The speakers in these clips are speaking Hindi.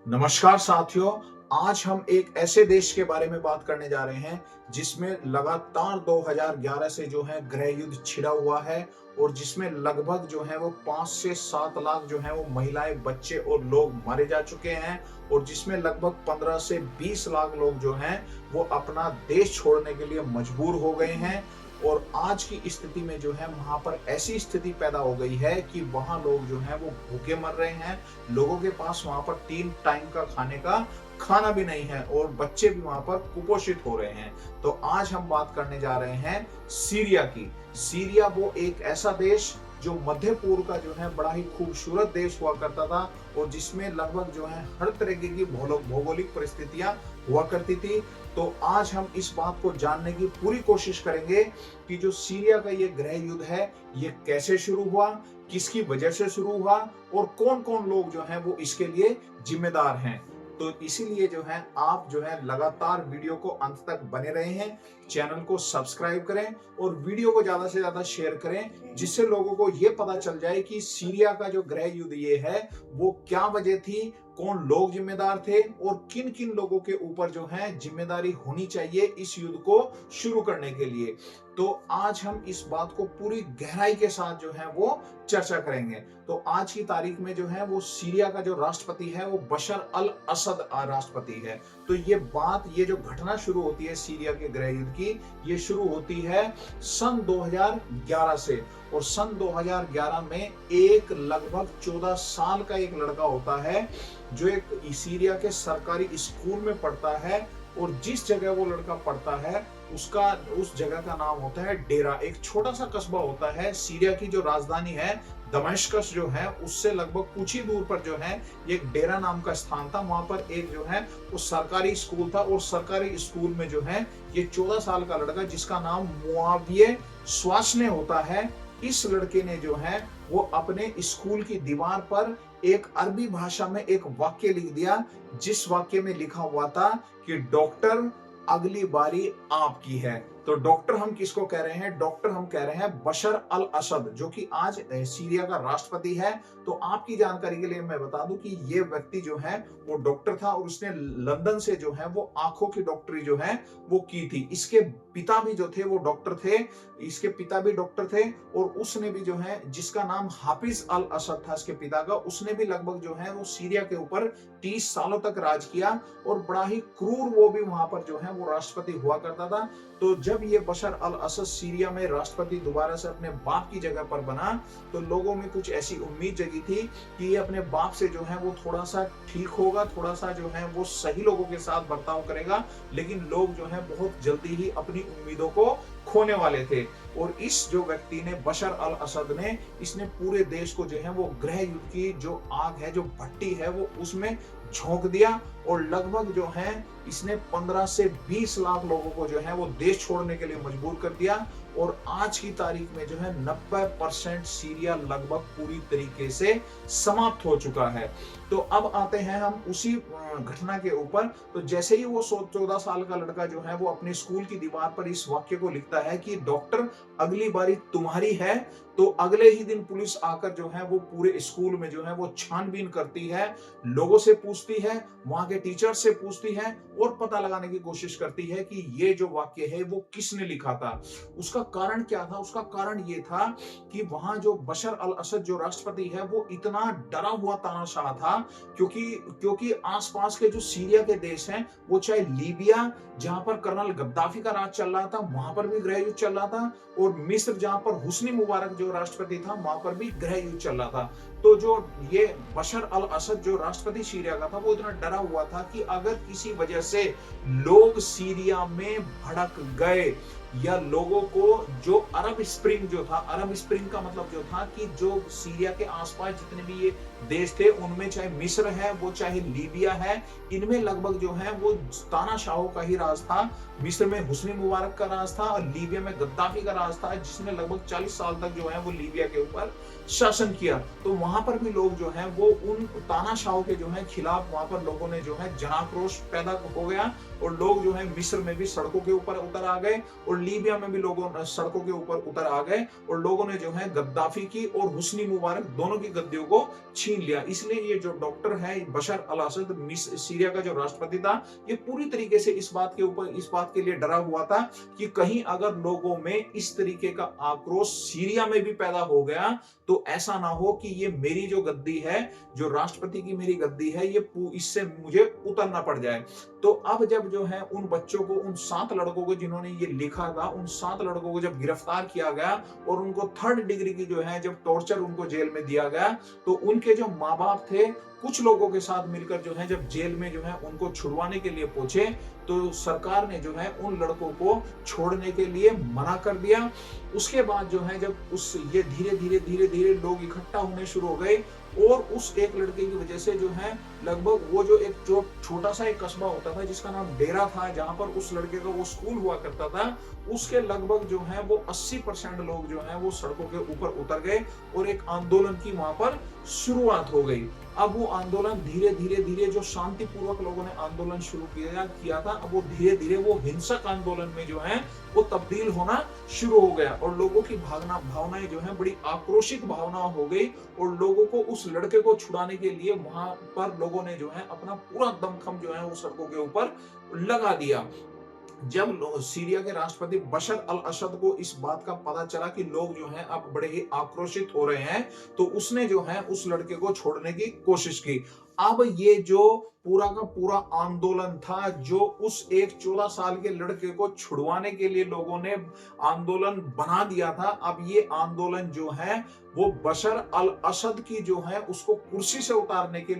नमस्कार साथियों। आज हम एक ऐसे देश के बारे में बात करने जा रहे हैं जिसमें लगातार 2011 से जो है गृह युद्ध छिड़ा हुआ है और जिसमें लगभग जो है वो 5 से 7 लाख जो है वो महिलाएं, बच्चे और लोग मारे जा चुके हैं और जिसमें लगभग 15 से 20 लाख लोग जो हैं वो अपना देश छोड़ने के लिए मजबूर हो गए हैं। और आज की स्थिति में जो है वहां पर ऐसी स्थिति पैदा हो गई है कि वहां लोग जो हैं वो भूखे मर रहे हैं। लोगों के पास वहां पर 3 टाइम का खाने का खाना भी नहीं है और बच्चे भी वहां पर कुपोषित हो रहे हैं। तो आज हम बात करने जा रहे हैं सीरिया की। सीरिया वो एक ऐसा देश जो मध्य पूर्व का जो है बड़ा ही खूबसूरत देश हुआ करता था और जिसमें लगभग जो है हर तरीके की भौगोलिक परिस्थितियां हुआ करती थी। तो आज हम इस बात को जानने की पूरी कोशिश करेंगे कि जो सीरिया का ये गृह युद्ध है ये कैसे शुरू हुआ, किसकी वजह से शुरू हुआ और कौन कौन लोग जो हैं वो इसके लिए जिम्मेदार हैं। तो इसीलिए जो है आप जो है लगातार वीडियो को अंत तक बने रहे हैं, चैनल को सब्सक्राइब करें और वीडियो को ज्यादा से ज्यादा शेयर करें जिससे लोगों को ये पता चल जाए कि सीरिया का जो गृह युद्ध ये है वो क्या वजह थी, कौन लोग जिम्मेदार थे और किन किन लोगों के ऊपर जो है जिम्मेदारी होनी चाहिए इस युद्ध को शुरू करने के लिए। तो आज हम इस बात को पूरी गहराई के साथ जो है वो चर्चा करेंगे। तो आज की तारीख में जो है वो सीरिया का जो राष्ट्रपति है वो बशर अल असद राष्ट्रपति है। तो ये जो घटना शुरू होती है सीरिया के गृह युद्ध की, ये शुरू होती है सन 2011 से और सन 2011 में एक लगभग 14 साल का एक लड़का होता है जो एक सीरिया के सरकारी स्कूल में पढ़ता है और जिस जगह वो लड़का पढ़ता है उस जगह का नाम होता है डेरा। एक छोटा सा कस्बा होता है। सीरिया की जो राजधानी है दमिश्कस जो है उससे लगभग कुछ ही दूर पर जो है एक डेरा नाम का स्थान था। वहां पर एक जो है वो सरकारी स्कूल था और सरकारी स्कूल में जो है ये 14 साल का लड़का जिसका नाम मुआविये स्वास्ने होता है, इस लड़के ने जो है वो अपने स्कूल की दीवार पर एक अरबी भाषा में एक वाक्य लिख दिया जिस वाक्य में लिखा हुआ था कि डॉक्टर अगली बारी आपकी है। तो डॉक्टर हम किसको कह रहे हैं? डॉक्टर हम कह रहे हैं बशर अल असद जो कि आज सीरिया का राष्ट्रपति है। तो आपकी जानकारी के लिए मैं बता दूं कि ये व्यक्ति जो है वो डॉक्टर था और उसने लंदन से जो है वो आंखों की डॉक्टरी जो है वो की थी। इसके पिता भी जो थे वो डॉक्टर थे, इसके पिता भी डॉक्टर थे और उसने भी जो है जिसका नाम हाफिज अल असद था इसके पिता का, उसने भी लगभग जो है वो सीरिया के ऊपर 30 सालों तक राज किया और बड़ा ही क्रूर वो भी वहां पर जो है वो राष्ट्रपति हुआ करता था। तो जब ये बशर अल असद सीरिया में राष्ट्रपति दोबारा से अपने बाप की जगह पर बना तो लोगों में कुछ ऐसी उम्मीद जगी थी कि ये अपने बाप से जो है वो थोड़ा सा ठीक होगा, थोड़ा सा जो है वो सही लोगों के साथ बर्ताव करेगा। लेकिन लोग जो है बहुत जल्दी ही अपनी उम्मीदों को खोने वाले थे और इस जो व्यक्ति ने बशर अल असद ने इसने पूरे देश को जो है वो गृह युद्ध की जो आग है, जो भट्टी है, वो उसमें झोंक दिया और लगभग जो है इसने 15 से 20 लाख लोगों को जो है वो देश छोड़ने के लिए मजबूर कर दिया और आज की तारीख में जो है 90% सीरिया लगभग पूरी तरीके से समाप्त हो चुका है। तो अब आते हैं हम उसी घटना के ऊपर। तो जैसे ही वो 14 साल का लड़का जो है वो अपने स्कूल की दीवार पर इस वाक्य को लिखता है कि डॉक्टर अगली बारी तुम्हारी है, तो अगले ही दिन पुलिस आकर जो है वो पूरे स्कूल में जो है वो छानबीन करती है, लोगों से पूछती है, वहां के टीचर से पूछती है और पता लगाने की कोशिश करती है कि ये जो वाक्य है वो किसने लिखा था, उसका कारण क्या था। उसका कारण ये था कि वहां जो बशर अल असद जो राष्ट्रपति है वो इतना डरा हुआ तानाशाह था क्योंकि आसपास के जो सीरिया के देश हैं वो चाहे लीबिया जहां पर कर्नल गद्दाफी का राज चल रहा था वहां पर भी गृह युद्ध चल रहा था और मिस्र जहां पर हुस्नी मुबारक जो राष्ट्रपति था वहां पर भी गृह युद्ध चल रहा था। तो जो ये बशर अल असद जो राष्ट्रपति सीरिया का था वो इतना डरा हुआ था कि अगर किसी वजह से लोग सीरिया में भड़क गए या लोगों को जो अरब स्प्रिंग जो था, अरब स्प्रिंग का मतलब जो था कि जो सीरिया के आसपास जितने भी ये देश थे उनमें चाहे मिस्र है वो चाहे लीबिया है, इनमें लगभग जो है वो तानाशाहों का ही राज था। मिस्र में हुस्नी मुबारक का राज था और लीबिया में गद्दाफी का राज था जिसने लगभग 40 साल तक जो है वो लीबिया के ऊपर शासन किया। तो वहां पर भी लोग जो है वो उन तानाशाहों के जो है खिलाफ वहां पर लोगों ने जो है जनाक्रोश पैदा हो गया और लोग जो है मिस्र में भी सड़कों के ऊपर उतर आ गए और लीबिया में भी लोगों सड़कों के ऊपर उतर आ गए और लोगों ने जो है गद्दाफी की और हुस्नी मुबारक दोनों की गद्दियों को छीन लिया। इसलिए ये जो डॉक्टर है बशर अल असद सीरिया का जो राष्ट्रपति था, ये पूरी तरीके से इस बात के लिए डरा हुआ था कि कहीं अगर लोगों में इस तरीके का आक्रोश सीरिया में भी पैदा हो गया तो ऐसा ना हो कि ये मेरी जो गद्दी है, जो राष्ट्रपति की मेरी गद्दी है, ये इससे मुझे उतरना पड़ जाए। तो अब जब जो है उन बच्चों को, उन 7 लड़कों को जिन्होंने ये लिखा था, उन 7 लड़कों को जब गिरफ्तार किया गया और उनको 3rd डिग्री की जो है जब टॉर्चर उनको जेल में दिया गया, तो उनके जो माँ बाप थे कुछ लोगों के साथ मिलकर जो है जब जेल में जो है उनको छुड़वाने के लिए पहुंचे, तो सरकार ने जो है उन लड़कों को छोड़ने के लिए मना कर दिया। उसके बाद जो है जब ये धीरे धीरे लोग इकट्ठा होने शुरू हो गए और उस एक लड़के की वजह से जो है लगभग वो जो एक जो छोटा सा एक कस्बा होता था जिसका नाम डेरा था, जहां पर उस लड़के का वो स्कूल हुआ करता था, उसके लगभग जो है वो 80% लोग जो है वो सड़कों के ऊपर उतर गए और एक आंदोलन की वहां पर शुरुआत हो गई। अब वो आंदोलन धीरे धीरे जो शांतिपूर्वक लोगों ने आंदोलन शुरू किया था, अब वो धीरे धीरे वो हिंसक आंदोलन में जो है वो तब्दील होना शुरू हो गया और लोगों की भावनाएं जो है बड़ी आक्रोशित भावना हो गई और लोगों को उस लड़के को छुड़ाने के लिए वहां पर लोगों ने जो है अपना पूरा दमखम जो है वो सड़कों के ऊपर लगा दिया। जब सीरिया के राष्ट्रपति बशर अल असद को इस बात का पता चला कि लोग जो हैं अब बड़े ही आक्रोशित हो रहे हैं, तो उसने जो है उस लड़के को छोड़ने की कोशिश की। अब ये जो पूरा का पूरा आंदोलन था, जो उस एक 14 साल के लड़के को छुड़वाने के लिए लोगों ने आंदोलन बना दिया था, अब ये आंदोलन जो है वो बशर अल असद की जो है उसको कुर्सी से उतारने के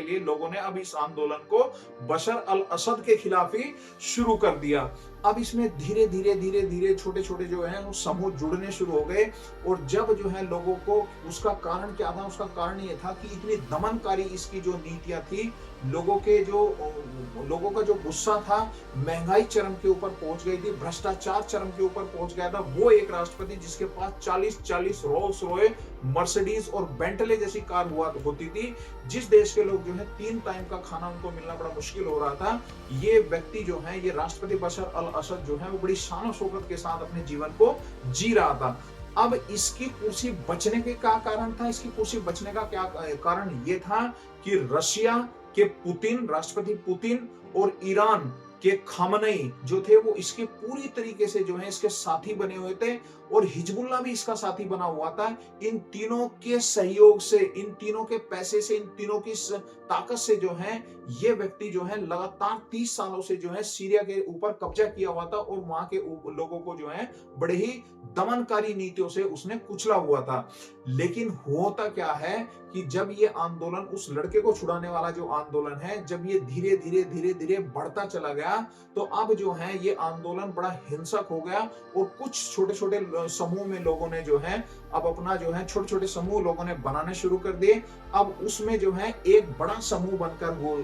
लिए लोगों ने अब इस आंदोलन को बशर अल असद के खिलाफ ही शुरू कर दिया। अब इसमें धीरे धीरे छोटे छोटे जो है वो समूह जुड़ने शुरू हो गए और जब जो है लोगों को, उसका कारण क्या था? उसका कारण ये था कि इतनी दमनकारी इसकी जो नीतियां थी, लोगों का जो गुस्सा था, महंगाई चरम के ऊपर पहुंच गई थी, भ्रष्टाचार चरम के ऊपर पहुंच गया था। वो एक राष्ट्रपति जिसके पास 40 रोल्स रॉय, मर्सिडीज और बेंटले जैसी कार होती थी, जिस देश के लोग जो है 3 टाइम का खाना उनको मिलना बड़ा मुश्किल हो रहा था, ये व्यक्ति जो है, ये राष्ट्रपति बशर अल असद जो है वो बड़ी शान और शौकत के साथ अपने जीवन को जी रहा था। अब इसकी कुर्सी बचने के क्या कारण था? इसकी कुर्सी बचने का क्या कारण ये था कि रशिया के पुतिन, राष्ट्रपति पुतिन और ईरान के खामनेई जो थे वो इसके पूरी तरीके से जो है इसके साथी बने हुए थे और हिजबुल्ला भी इसका साथी बना हुआ था। इन तीनों के सहयोग से, इन तीनों के पैसे से, इन तीनों की ताकत से जो है ये व्यक्ति जो है लगातार 30 सालों से जो है सीरिया के ऊपर कब्जा किया हुआ था और वहां के लोगों को जो है बड़े ही दमनकारी नीतियों से उसने कुचला हुआ था। लेकिन होता क्या है कि जब ये आंदोलन, उस लड़के को छुड़ाने वाला जो आंदोलन है, जब ये धीरे धीरे बढ़ता चला गया, तो अब जो है ये आंदोलन बड़ा हिंसक हो गया और कुछ छोटे छोटे समूह में लोगों ने जो है अब अपना जो है छोटे छोटे समूह लोगों ने बनाने शुरू कर दिए। अब उसमें जो है एक बड़ा समूह बनकर वो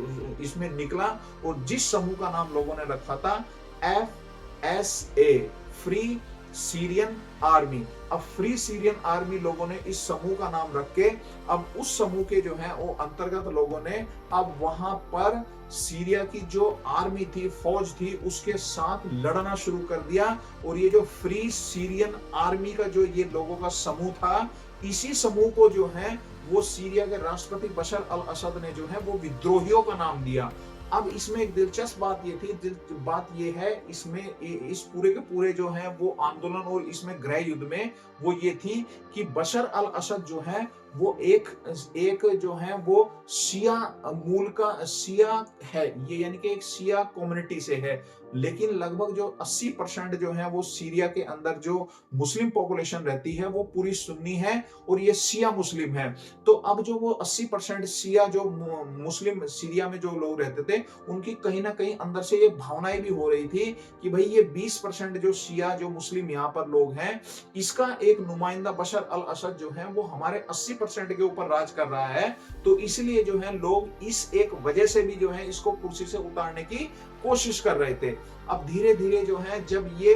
इसमें निकला और जिस समूह का नाम लोगों ने रखा था FSA, फ्री सीरियन आर्मी। अब फ्री सीरियन आर्मी लोगों ने इस समूह का नाम रख के अब उस समूह के जो है वो अंतर्गत लोगों ने अब वहां पर सीरिया की जो आर्मी थी, फौज थी, उसके साथ लड़ना शुरू कर दिया। और ये जो फ्री सीरियन आर्मी का जो ये लोगों का समूह था, इसी समूह को जो है वो सीरिया के राष्ट्रपति बशर अल असद ने जो है वो विद्रोहियों का नाम दिया। अब इसमें एक दिलचस्प बात ये है इसमें, इस पूरे के पूरे जो है वो आंदोलन और इसमें गृह युद्ध में वो ये थी कि बशर अल असद जो है वो एक जो है वो शिया मूल का शिया है, ये यानी कि एक शिया कम्युनिटी से है। लेकिन लगभग जो 80% जो है वो सीरिया के अंदर जो मुस्लिम पॉपुलेशन रहती है वो पूरी सुन्नी है और ये शिया मुस्लिम है। तो अब जो वो 80% शिया जो मुस्लिम सीरिया में जो लोग रहते थे, उनकी कहीं ना कहीं अंदर से ये भावनाएं भी हो रही थी कि भाई ये 20% जो शिया जो मुस्लिम यहाँ पर लोग हैं, इसका एक नुमाइंदा बशर अल असद जो है वो हमारे 80% के ऊपर राज कर रहा है। तो इसलिए जो है लोग इस एक वजह से भी जो है इसको कुर्सी से उतारने की कोशिश कर रहे थे। अब धीरे धीरे जो है जब ये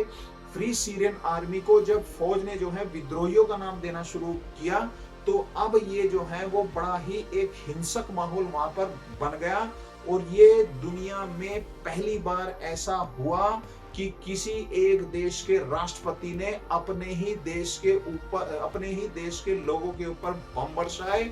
फ्री सीरियन आर्मी को जब फौज ने जो है विद्रोहियों का नाम देना शुरू किया, तो अब ये जो है वो बड़ा ही एक हिंसक माहौल वहां पर बन गया। और ये दुनिया में पहली बार ऐसा हुआ कि किसी एक देश के राष्ट्रपति ने अपने ही देश के लोगों के ऊपर बम बरसाए,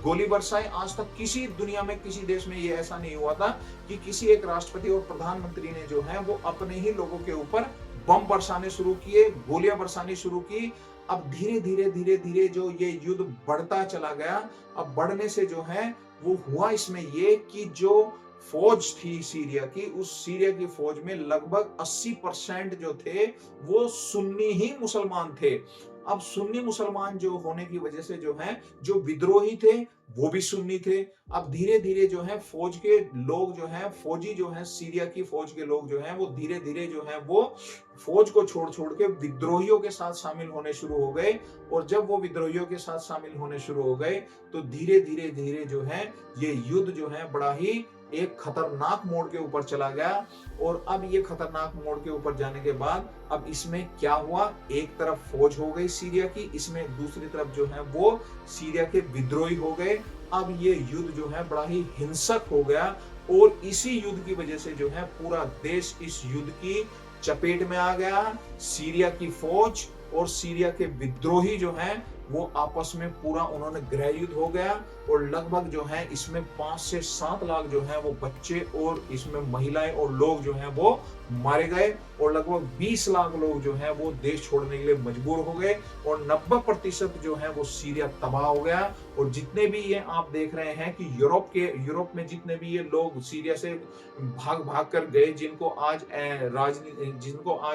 गोली बरसाए। आज तक किसी दुनिया में किसी देश में ये ऐसा नहीं हुआ था कि किसी एक राष्ट्रपति और प्रधानमंत्री ने जो है वो अपने ही लोगों के ऊपर बम बरसाने शुरू किए, गोलियां बरसानी शुरू की। अब धीरे धीरे जो ये युद्ध बढ़ता चला गया, अब बढ़ने से जो है वो हुआ इसमें ये कि जो फौज थी सीरिया की, उस सीरिया की फौज में लगभग 80% जो थे वो सुन्नी ही मुसलमान थे। अब सुन्नी मुसलमान जो होने की वजह से जो है जो विद्रोही थे वो भी सुन्नी थे। अब धीरे धीरे जो है फौज के लोग जो है, फौजी जो है, सीरिया की फौज के लोग जो है वो धीरे धीरे जो है वो फौज को छोड़ छोड़ के विद्रोहियों के साथ शामिल होने शुरू हो गए। और जब वो विद्रोहियों के साथ शामिल होने शुरू हो गए तो धीरे धीरे जो है ये युद्ध जो है बड़ा ही एक खतरनाक मोड़ के ऊपर चला गया। और अब ये खतरनाक मोड़ के ऊपर जाने के बाद अब इसमें क्या हुआ, एक तरफ फौज हो गई सीरिया की, इसमें दूसरी तरफ जो है वो सीरिया के विद्रोही हो गए। अब ये युद्ध जो है बड़ा ही हिंसक हो गया और इसी युद्ध की वजह से जो है पूरा देश इस युद्ध की चपेट में आ गया। सीरिया की फौज और सीरिया के विद्रोही जो हैं वो आपस में पूरा उन्होंने गृह युद्ध हो गया। और लगभग जो है इसमें 5 से 7 लाख जो है वो बच्चे और इसमें महिलाएं और लोग जो हैं वो मारे गए। और लगभग 20 लाख लोग जो हैं वो देश छोड़ने के लिए मजबूर हो गए। और 90% जो है वो सीरिया तबाह हो गया। और जितने भी ये आप देख रहे हैं कि यूरोप में जितने भी ये लोग सीरिया से भाग भाग कर गए, जिनको आज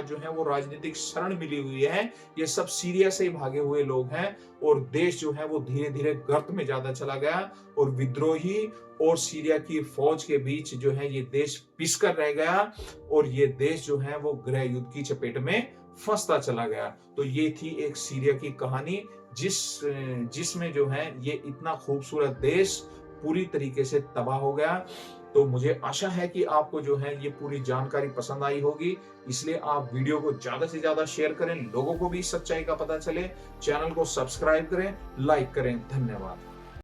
जो है वो राजनीतिक शरण मिली हुई है, ये सब सीरिया से ही भागे हुए लोग हैं। और देश जो है वो धीरे धीरे गर्त में ज्यादा चला गया और विद्रोही और सीरिया की फौज के बीच जो है ये देश पिसकर रह गया और ये देश जो है वो गृह युद्ध की चपेट में फंसता चला गया। तो ये थी एक सीरिया की कहानी जिसमें जो है ये इतना खूबसूरत देश पूरी तरीके से तबाह हो गया। तो मुझे आशा है कि आपको जो है ये पूरी जानकारी पसंद आई होगी, इसलिए आप वीडियो को ज्यादा से ज्यादा शेयर करें, लोगों को भी सच्चाई का पता चले। चैनल को सब्सक्राइब करें, लाइक करें। धन्यवाद।